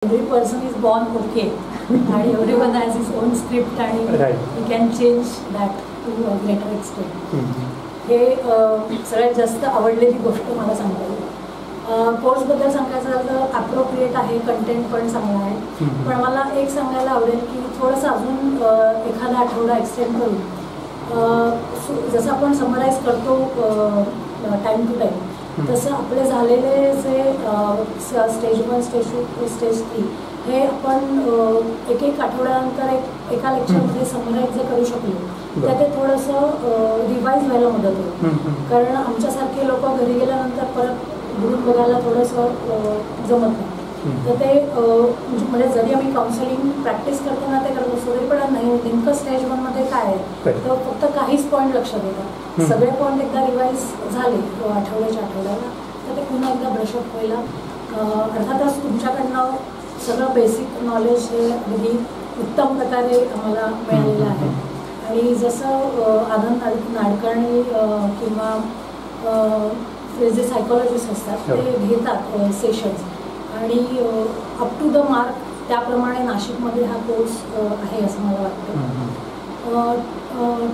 Every person is born okay and everyone has his own script and he can change that to a greater extent. हे सगळ्यात जास्त आवडलेली गोष्ट मला सांगता येईल. कोर्सबद्दल सांगायचं झालं तर अप्रोप्रिएट आहे, कंटेंट पण चांगला आहे, पण मला एक सांगायला आवडेल की थोडंसं अजून एखादा आठवडा एक्सटेंड करून जसं आपण समराईज करतो टाईम टू टाईम, तसं आपले झालेले जे स्टेज 1, स्टेज 2, स्टेज 3 हे आपण एक एक आठवड्यानंतर एका लेक्चरमध्ये समराईज जर करू शकलो तर ते थोडंसं रिवाईज व्हायला मदत होईल. कारण आमच्यासारखे लोक घरी गेल्यानंतर परत घरून बघायला थोडंसं जमत नाही. तर ते म्हणजे जरी आम्ही काउन्सिलिंग प्रॅक्टिस करताना ते करत असतो तरी पण नाही नेमकं स्टेज 1 मध्ये काय आहे तर फक्त काहीच पॉईंट लक्षात येतात. सगळे पॉईंट एकदा रिवाईज झाले आठवड्याच्या आठवड्याला तर ते पुन्हा एकदा ब्रशअप व्हायला अर्थातच तुमच्याकडनं सगळं बेसिक नॉलेज हे अगदी उत्तम प्रकारे आम्हाला मिळालेलं आहे. आणि जसं आनंद नाडकर्णी किंवा जे सायकोलॉजिस्ट असतात ते घेतात सेशन्स आणि अप टू द मार्क त्याप्रमाणे नाशिकमध्ये हा कोर्स आहे असं मला वाटतं.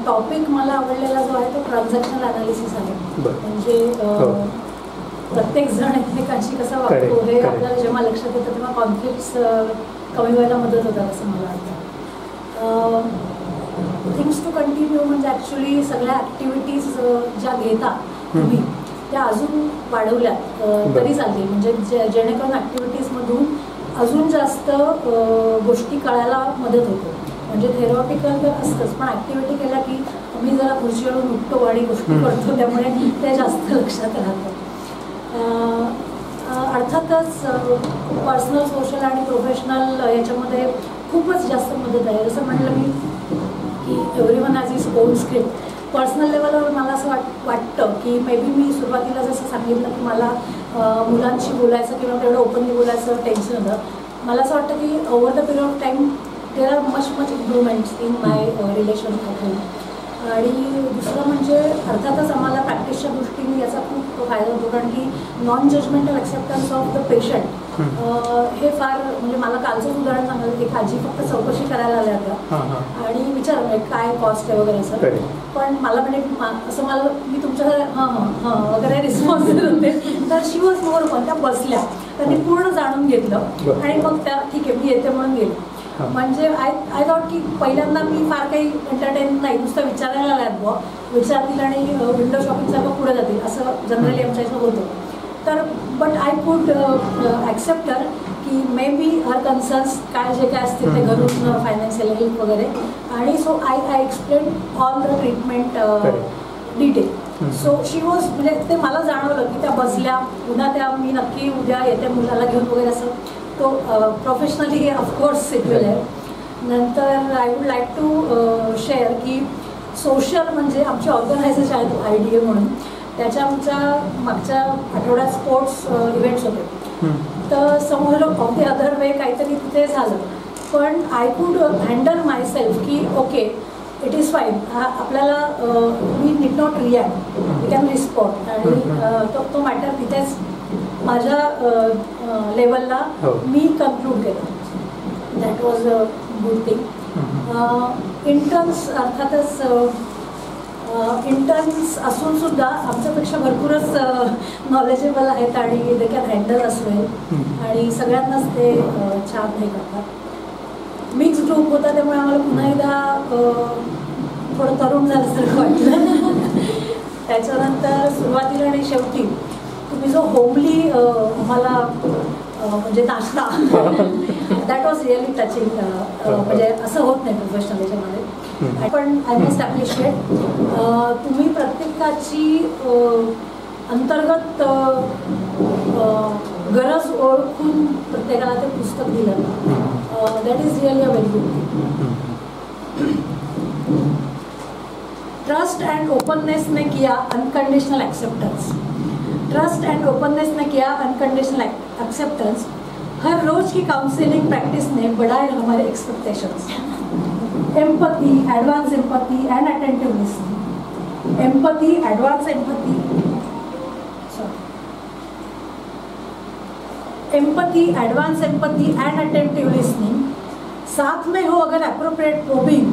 टॉपिक मला आवडलेला जो आहे तो ट्रान्झॅक्शनल ॲनालिसिस आहे. म्हणजे प्रत्येक जण एकमेकांशी कसा वागतो हे आपल्याला जेव्हा लक्षात येतं तेव्हा कॉन्फ्लिक्ट्स कमी व्हायला मदत होतात असं मला वाटतं. थिंग्स टू कंटिन्यू म्हणजे ॲक्च्युली सगळ्या ॲक्टिव्हिटीज ज्या घेता तुम्ही त्या अजून वाढवल्यात तरी चालतील. म्हणजे जेणेकरून ॲक्टिव्हिटीजमधून अजून जास्त गोष्टी कळायला मदत होते. म्हणजे थेरॉटिकल तर असतंच पण ॲक्टिव्हिटी केल्या की आम्ही जरा खुर्चीवरून उठतो आणि गोष्टी करतो त्यामुळे ते जास्त लक्षात राहतं. अर्थातच पर्सनल, सोशल आणि प्रोफेशनल याच्यामध्ये खूपच जास्त मदत आहे. जसं म्हटलं मी की everyone has his on script. Personal लेवलवर मला असं वाटतं की मे बी मी सुरुवातीला जसं सांगितलं की मला मुलांशी बोलायचं किंवा तेवढं ओपनली बोलायचं टेन्शन होतं. मला असं वाटतं की over the period of time there are much improvements in my relation होईल. आणि दुसरं म्हणजे अर्थातच आम्हाला प्रॅक्टिसच्या दृष्टीने याचा खूप फायदा होतो. कारण की non judgemental acceptance of the patient हे फार म्हणजे मला कालचंच उदाहरण सांगायचं एक आजी फक्त चौकशी करायला आल्या होत्या आणि विचारलं काय कॉस्ट आहे वगैरे असं. पण मला म्हणजे असं मला मी तुमच्या हां वगैरे रिस्पॉन्स देत होते. तर शी वॉज मोर पण त्या बसल्या त्यांनी पूर्ण जाणून घेतलं आणि मग त्या ठीक आहे मी येते म्हणून गेले. म्हणजे आय थॉट की पहिल्यांदा मी फार काही एंटरटेन नाही नुसतं विचारायला आल्यात बुवा विचारतील आणि विंडो शॉपिंगसारखं पुढे जातील असं जनरली आमच्या इथं होतं. तर बट आय कुड ॲक्सेप्ट हर की मे बी हर कन्सर्न्स काय जे काय असतील ते घरून फायनान्शियल हेल्प वगैरे. आणि so I explain all the treatment detail. So she was म्हणजे ते मला जाणवलं की त्या बसल्या पुन्हा त्या मी नक्की उद्या येते मुलाला घेऊन वगैरे असं. तो प्रोफेशनली हे ऑफकोर्स सिक्युअर आहे. नंतर I would like to share की सोशल म्हणजे आमची ऑर्गनायझेशन आहे IDA म्हणून त्याच्या आमच्या मागच्या आठवड्यात स्पोर्ट्स इव्हेंट्स होते. तर समोर ऑफ द अदर वे काहीतरी तिथे झालं पण I could handle myself की ओके इट इज फाईन. आपल्याला we need not react we can respond. आणि तो मॅटर तिथेच माझ्या लेवलला मी कन्क्लूड केलं. That was a good thing. Interns अर्थातच इंटर्न्स असून सुद्धा आमच्यापेक्षा भरपूरच नॉलेजेबल आहेत आणि दे कॅन हँडल अस वेल आणि सगळ्यांनाच ते छान हे करतात. मिक्स ग्रुप होता त्यामुळे आम्हाला पुन्हा एकदा थोडं तरुण झाल्यासारखं वाटलं. त्याच्यानंतर सुरुवातीला आणि शेवटी तुम्ही जो होमली आम्हाला म्हणजे नाश्ता दॅट वॉज रिअली टचिंग. म्हणजे असं होत नाही प्रोफेशनल याच्यामध्ये. पण आय मस्ट ॲप्रिशिएट तुम्ही प्रत्येकाची अंतर्गत गरज ओळखून प्रत्येकाला ते पुस्तक दिलं. That is really a very good thing. Trust and openness ने किया unconditional acceptance. Trust and openness ने किया अनकंडीशनल एक्सेप्टेंस. हर रोज की काउंसलिंग प्रैक्टिस ने बढ़ाए हमारे expectations. Empathy, advance empathy and attentive listening. Empathy, advance empathy, empathy, advance empathy and attentive listening, साथ में हो अगर एप्रोप्रिएट प्रोबिंग,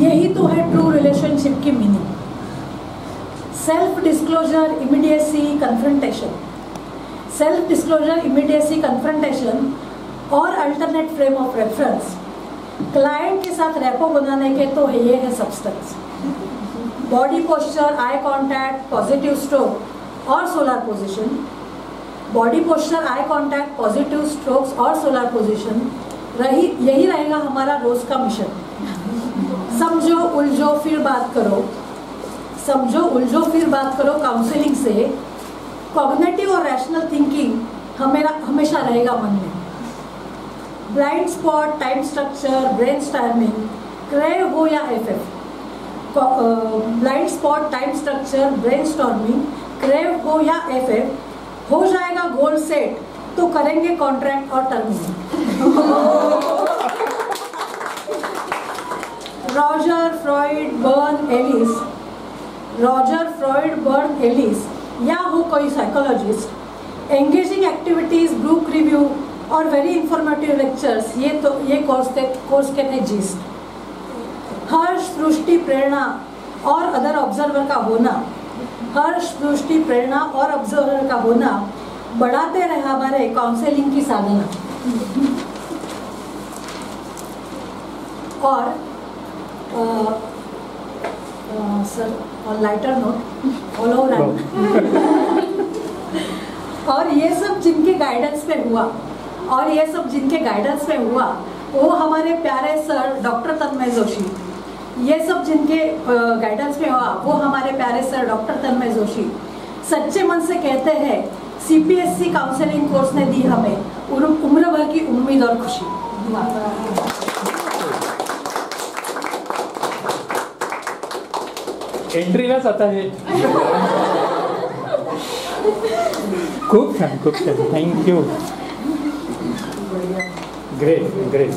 यही तो है ट्रू रिलेशनशिप की meaning. Self disclosure, immediacy, confrontation. Self disclosure, immediacy, confrontation और alternate frame of reference client के साथ रैपो बनाने के तो ये है substance. Body posture, eye contact, positive stroke और SOLER position. Body posture, eye contact, positive strokes और सोलर पोजीशन यही रहेगा हमारा रोज का मिशन। समझो उलझो फिर बात करो, समझो उलझो फिर बात करो काउंसलिंग से कॉग्निटिव और रैशनल थिंकिंग हमेशा रहेगा मन में। Blind spot, time structure, brainstorming, crave हो या FF. Blind spot, time structure, brainstorming, crave हो या एफएफ, हो जाएगा गोल सेट तो करेंगे कॉन्ट्रैक्ट और terminate. Roger Freud Berne Ellis, Roger Freud Berne Ellis या हो कोई psychologist, engaging activities, book review और वेरी इंफॉर्मेटिव लेक्चर्स, ये कोर्स के थे जिस्ट। हर्ष, सृष्टि, प्रेरणा और अदर ऑब्जर्वर का होना, हर्ष, सृष्टि, प्रेरणा और ऑब्जर्वर का होना बढ़ाते रहे हमारे काउंसलिंग की साधना। और sir on lighter note follow और ये सब जिनके गाइडेंस में हुआ, और ये सब जिनके गाइडेंस में हुआ वो हमारे प्यारे सर डॉक्टर तन्मय जोशी। ये सब जिनके गाइडेंस में हुआ वो हमारे प्यारे सर डॉक्टर तन्मय जोशी सच्चे मन से कहते हैं सीपीएससी काउंसलिंग कोर्स ने दी हमें उम्र भर की उम्मीद और खुशी। एंट्रीलाच आता है। खूप छान, खूप छान, थँक्यू. Great great.